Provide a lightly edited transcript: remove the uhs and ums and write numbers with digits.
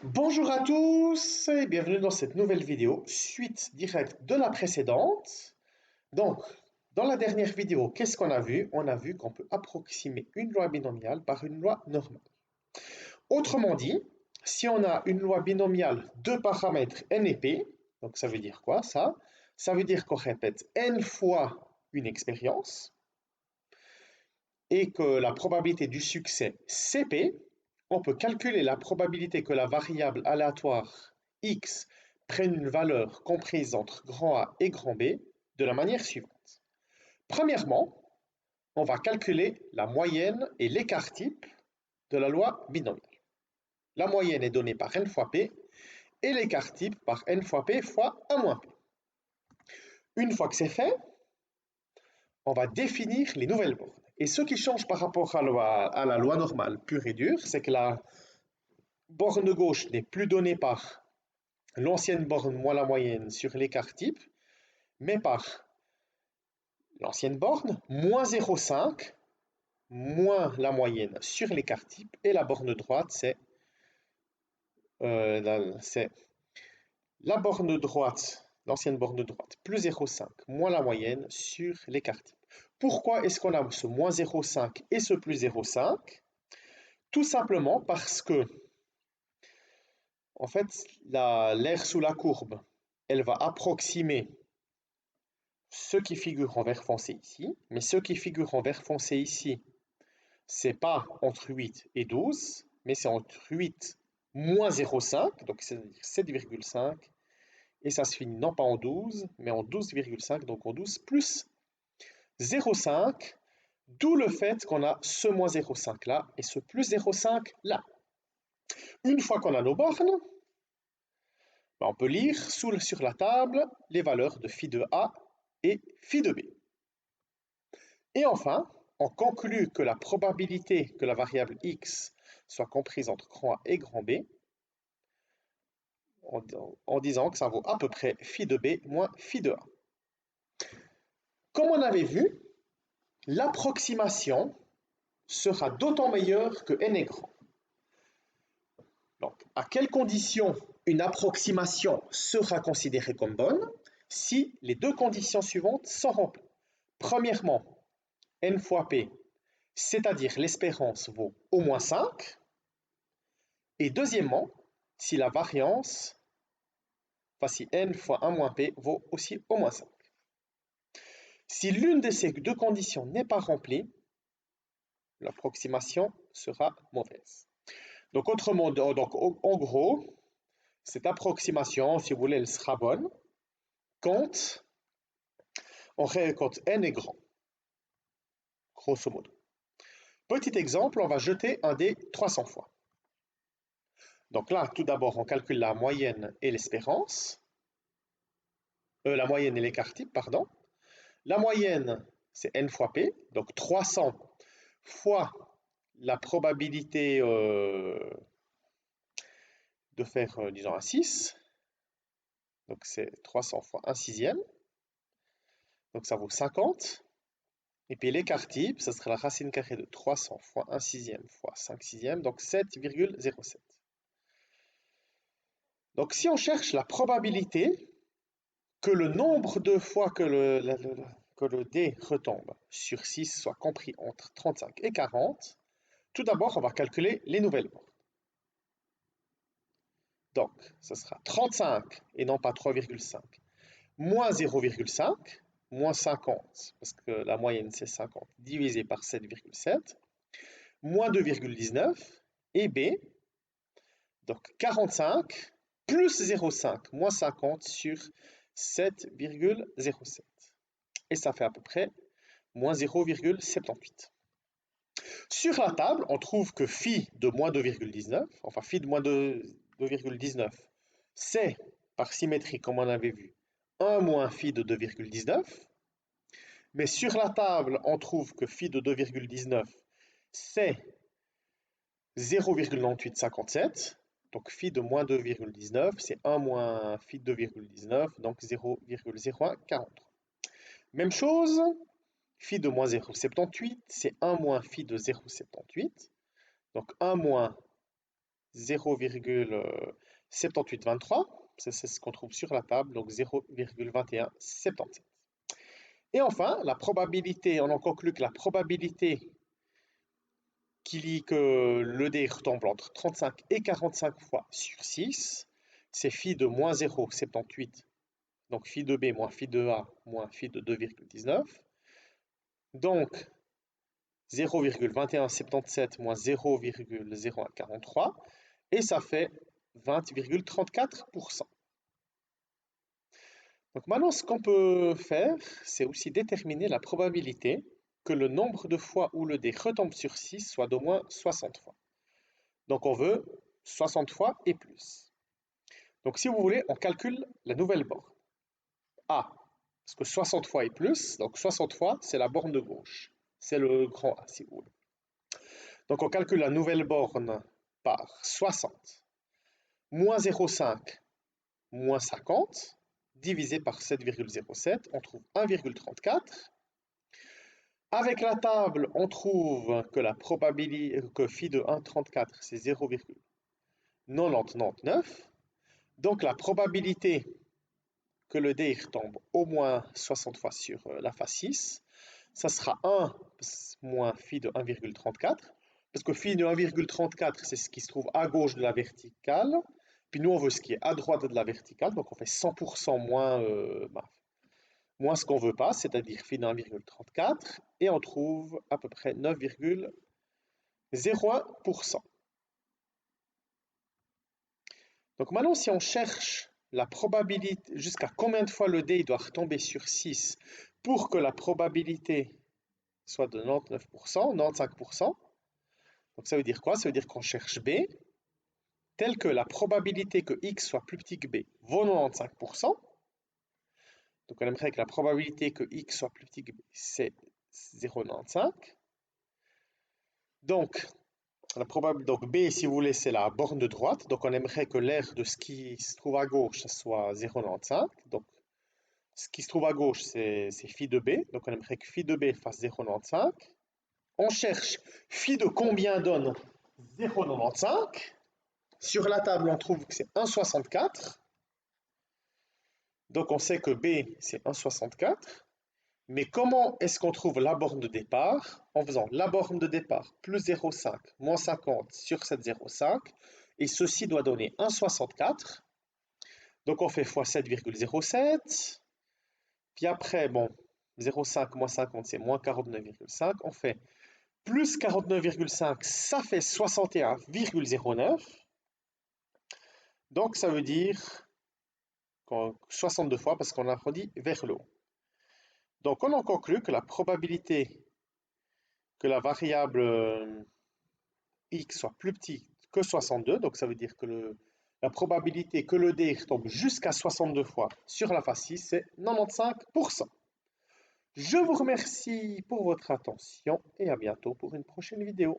Bonjour à tous et bienvenue dans cette nouvelle vidéo, suite directe de la précédente. Donc, dans la dernière vidéo, qu'est-ce qu'on a vu? On a vu qu'on peut approximer une loi binomiale par une loi normale. Autrement dit, si on a une loi binomiale de paramètres n et p, donc ça veut dire quoi ça? Ça veut dire qu'on répète n fois une expérience et que la probabilité du succès c'est p, on peut calculer la probabilité que la variable aléatoire x prenne une valeur comprise entre grand A et grand B de la manière suivante. Premièrement, on va calculer la moyenne et l'écart type de la loi binomiale. La moyenne est donnée par n fois p et l'écart type par n fois p fois 1 moins p. Une fois que c'est fait, on va définir les nouvelles bornes. Et ce qui change par rapport à la loi normale pure et dure, c'est que la borne gauche n'est plus donnée par l'ancienne borne moins la moyenne sur l'écart type, mais par l'ancienne borne moins 0,5 moins la moyenne sur l'écart type, et la borne droite, c'est la borne droite, l'ancienne borne droite, plus 0,5 moins la moyenne sur l'écart type. Pourquoi est-ce qu'on a ce moins 0,5 et ce plus 0,5? Tout simplement parce que, en fait, l'aire sous la courbe, elle va approximer ce qui figure en vert foncé ici, mais ce qui figure en vert foncé ici, c'est pas entre 8 et 12, mais c'est entre 8 moins 0,5, donc c'est-à-dire 7,5, et ça se finit non pas en 12, mais en 12,5, donc en 12 plus 0,5, d'où le fait qu'on a ce moins 0,5 là et ce plus 0,5 là. Une fois qu'on a nos bornes, on peut lire sur la table les valeurs de phi de A et phi de B. Et enfin, on conclut que la probabilité que la variable x soit comprise entre grand A et grand B en disant que ça vaut à peu près phi de B moins phi de A. Comme on avait vu, l'approximation sera d'autant meilleure que n est grand. Donc, à quelles conditions une approximation sera considérée comme bonne? Si les deux conditions suivantes sont remplies. Premièrement, n fois p, c'est-à-dire l'espérance vaut au moins 5. Et deuxièmement, si la variance, enfin si n fois 1 moins p vaut aussi au moins 5. Si l'une de ces deux conditions n'est pas remplie, l'approximation sera mauvaise. Donc, autrement, donc, en gros, cette approximation, si vous voulez, elle sera bonne quand quand n est grand, grosso modo. Petit exemple, on va jeter un dé 300 fois. Donc là, tout d'abord, on calcule la moyenne et l'espérance. La moyenne et l'écart type, pardon. La moyenne, c'est n fois p, donc 300 fois la probabilité de faire, disons, un 6. Donc c'est 300 fois 1 sixième. Donc ça vaut 50. Et puis l'écart type, ça sera la racine carrée de 300 fois 1 sixième fois 5 sixième, donc 7,07. Donc si on cherche la probabilité que le nombre de fois que le dé retombe sur 6 soit compris entre 35 et 40, tout d'abord on va calculer les nouvelles bornes. Donc ça sera 35 et non pas 3,5 moins 0,5 moins 50, parce que la moyenne c'est 50, divisé par 7,7, moins 2,19, et B, donc 45 plus 0,5 moins 50 sur 7,07. Et ça fait à peu près moins 0,78. Sur la table, on trouve que phi de moins 2,19, enfin phi de moins 2,19, c'est par symétrie, comme on avait vu, 1 moins phi de 2,19. Mais sur la table, on trouve que phi de 2,19, c'est 0,9857. Donc phi de moins 2,19, c'est 1 moins phi de 2,19, donc 0,0143. Même chose, phi de moins 0,78, c'est 1 moins phi de 0,78, donc 1 moins 0,7823. C'est ce qu'on trouve sur la table, donc 0,2177. Et enfin, la probabilité, on en conclut que la probabilité que le dé retombe entre 35 et 45 fois sur 6, c'est phi de moins 0,78, donc phi de B moins phi de A moins phi de 2,19. Donc 0,2177 moins 0,0143, et ça fait 20,34%. Donc maintenant, ce qu'on peut faire, c'est aussi déterminer la probabilité que le nombre de fois où le dé retombe sur 6 soit d'au moins 60 fois. Donc on veut 60 fois et plus. Donc si vous voulez, on calcule la nouvelle borne. A, parce que 60 fois et plus, donc 60 fois, c'est la borne de gauche. C'est le grand A, si vous voulez. Donc on calcule la nouvelle borne par 60 moins 0,5 moins 50 divisé par 7,07, on trouve 1,34. Avec la table, on trouve que la probabilité que phi de 1,34 c'est 0,9099. Donc la probabilité que le dé retombe au moins 60 fois sur la face 6, ça sera 1 moins phi de 1,34, parce que phi de 1,34 c'est ce qui se trouve à gauche de la verticale, puis nous on veut ce qui est à droite de la verticale, donc on fait 100% moins ce qu'on ne veut pas, c'est-à-dire phi de 1,34, et on trouve à peu près 9,01%. Donc maintenant, si on cherche la probabilité, jusqu'à combien de fois le dé doit retomber sur 6 pour que la probabilité soit de 99%, 95%, donc ça veut dire quoi? Ça veut dire qu'on cherche B, tel que la probabilité que x soit plus petit que B vaut 95%. Donc on aimerait que la probabilité que x soit plus petit que B, c'est 0,95. Donc B, si vous voulez, c'est la borne de droite. Donc on aimerait que l'aire de ce qui se trouve à gauche, ça soit 0,95. Donc ce qui se trouve à gauche, c'est phi de B. Donc on aimerait que phi de B fasse 0,95. On cherche phi de combien donne 0,95. Sur la table, on trouve que c'est 1,64. Donc on sait que B, c'est 1,64. Mais comment est-ce qu'on trouve la borne de départ? En faisant la borne de départ plus 0,5 moins 50 sur cette 0,5. Et ceci doit donner 1,64. Donc on fait x 7,07. Puis après, bon, 0,5 moins 50, c'est moins 49,5. On fait plus 49,5, ça fait 61,09. Donc ça veut dire 62 fois parce qu'on a arrondi vers le haut. Donc on en conclut que la probabilité que la variable x soit plus petite que 62, donc ça veut dire que la probabilité que le dé tombe jusqu'à 62 fois sur la face 6, c'est 95%. Je vous remercie pour votre attention et à bientôt pour une prochaine vidéo.